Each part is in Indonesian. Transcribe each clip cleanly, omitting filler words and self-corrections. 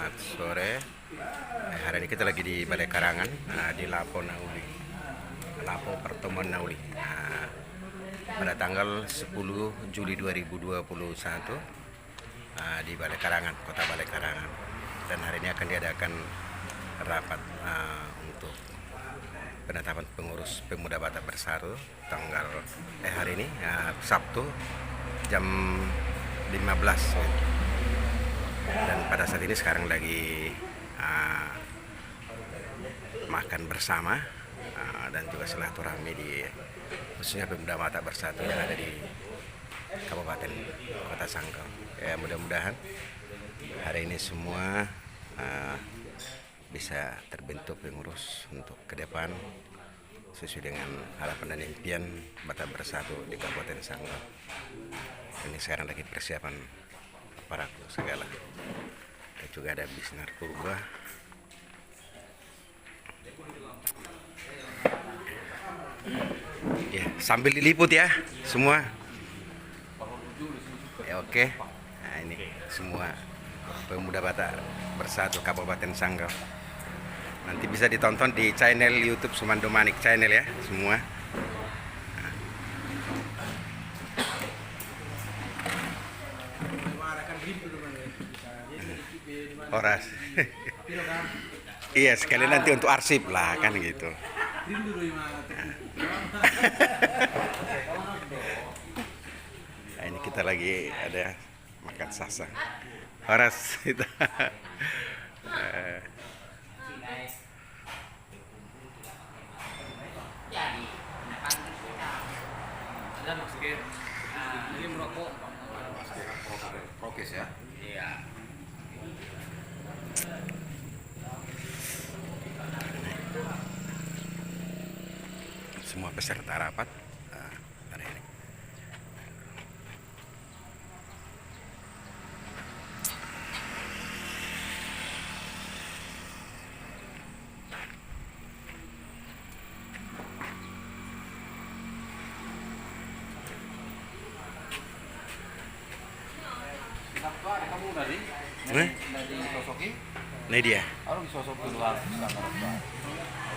Selamat sore. Hari ini kita lagi di Balai Karangan, di Lapo Nauli, Lapo Pertemuan Nauli. Pada tanggal 10 Juli 2021 di Balai Karangan, Kota Balai Karangan. Dan hari ini akan diadakan rapat untuk penetapan pengurus Pemuda Batak Bersatu hari ini Sabtu jam 15. Dan pada saat ini sekarang lagi makan bersama dan juga silaturahmi di khususnya Pemuda Batak Bersatu yang ada di Kabupaten Kota Sanggau. Ya, mudah-mudahan hari ini semua bisa terbentuk pengurus untuk ke depan sesuai dengan harapan dan impian Batak Bersatu di Kabupaten Sanggau. Ini sekarang lagi persiapan aparatur segala. Dan juga ada bis narkoba. Ya, sambil diliput ya semua. Ya, oke. Nah, ini semua Pemuda Batak Bersatu Kabupaten Sanggau. Nanti bisa ditonton di channel YouTube Sumando Manik channel ya semua. Horas. Iya, sekali nanti untuk arsip lah kan gitu. Nah, ini kita lagi ada makan sasa. Horas itu. Ada masker, ini merokok, Prokes ya. iya. Semua peserta rapat hari ini. Ada kamu tadi? Dari sosoki? Ini dia. Harus sosok keluar sangat besar.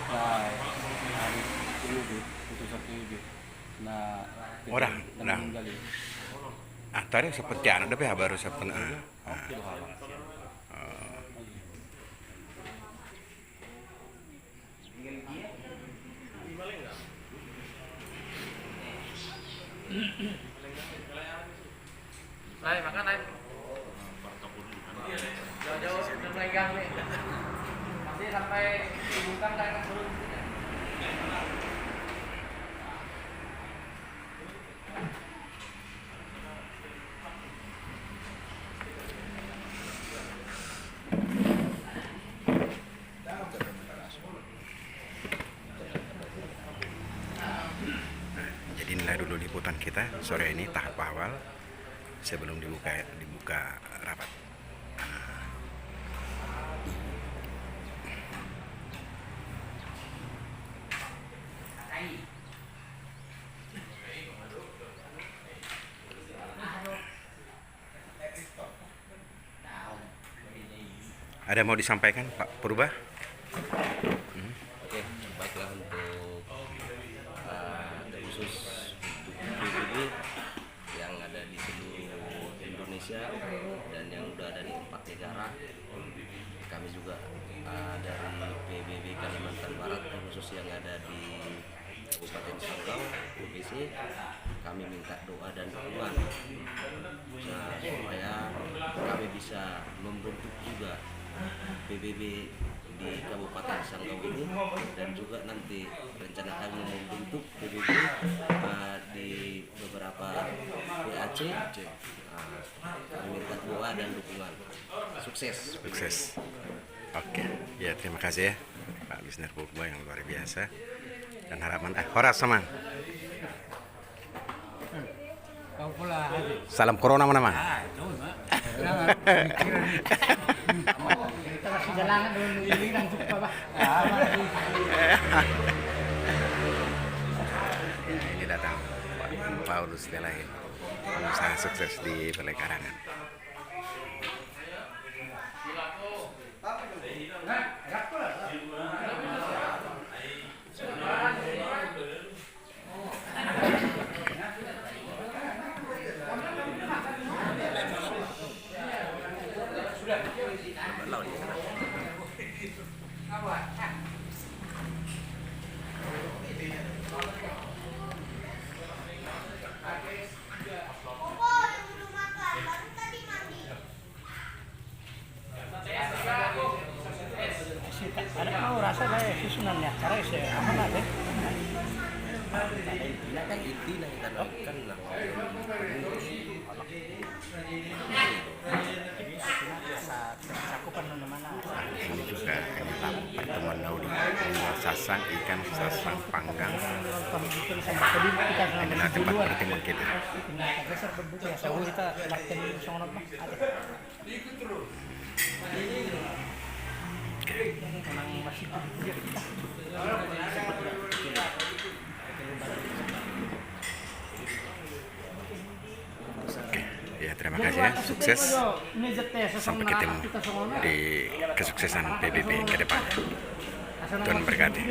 Nah, hari itu putus itu. Nah, Orang, nah. Tadi seperti anak tapi baru seperti Naik makan naik. Jauh-jauh udah megang nih. Masih sampai dibuka naik turun. Jadi inilah dulu liputan kita sore ini tahap awal sebelum dibuka rapat. Ada mau disampaikan Pak Purba? Oke, baiklah untuk khusus untuk PBB yang ada di seluruh Indonesia dan yang udah ada di 4 negara. Kami juga dari PBB Kalimantan Barat khusus yang ada di Kabupaten Sanggau, UPC, kami minta doa dan dukungan supaya kami bisa membentuk juga PBB di Kabupaten Sanggau ini dan juga nanti rencana kami membentuk PBB di beberapa PAC. Kami minta doa dan dukungan. Sukses. Sukses. Oke, ya terima kasih ya Pak Bisnar Purba yang luar biasa dan harapan horas sama. Kau pula hari. Salam corona mana mah? Jauh mak. Kita kasih jalan dulu ini dan suka bah. Ya, ini datang Pak Paulus Delain, pengusaha sukses di Balai Karangan. Ada mau rasa lah susunannya, cara saya aman ada. Intinya kan intinya kita lakukan lah. Cakupan mana? Ini juga ini lapo pertemuan Nauli. Sasang ikan, sasang panggang. Ini adalah tempat pertemuan kita. Dasar berbuka ya, saya kita latihan dulu sama apa? Ada. Memang masih juga kita. Ya, terima kasih ya, sukses. Sampai ketemu di kesuksesan PBB ke depan. Tuhan berkati.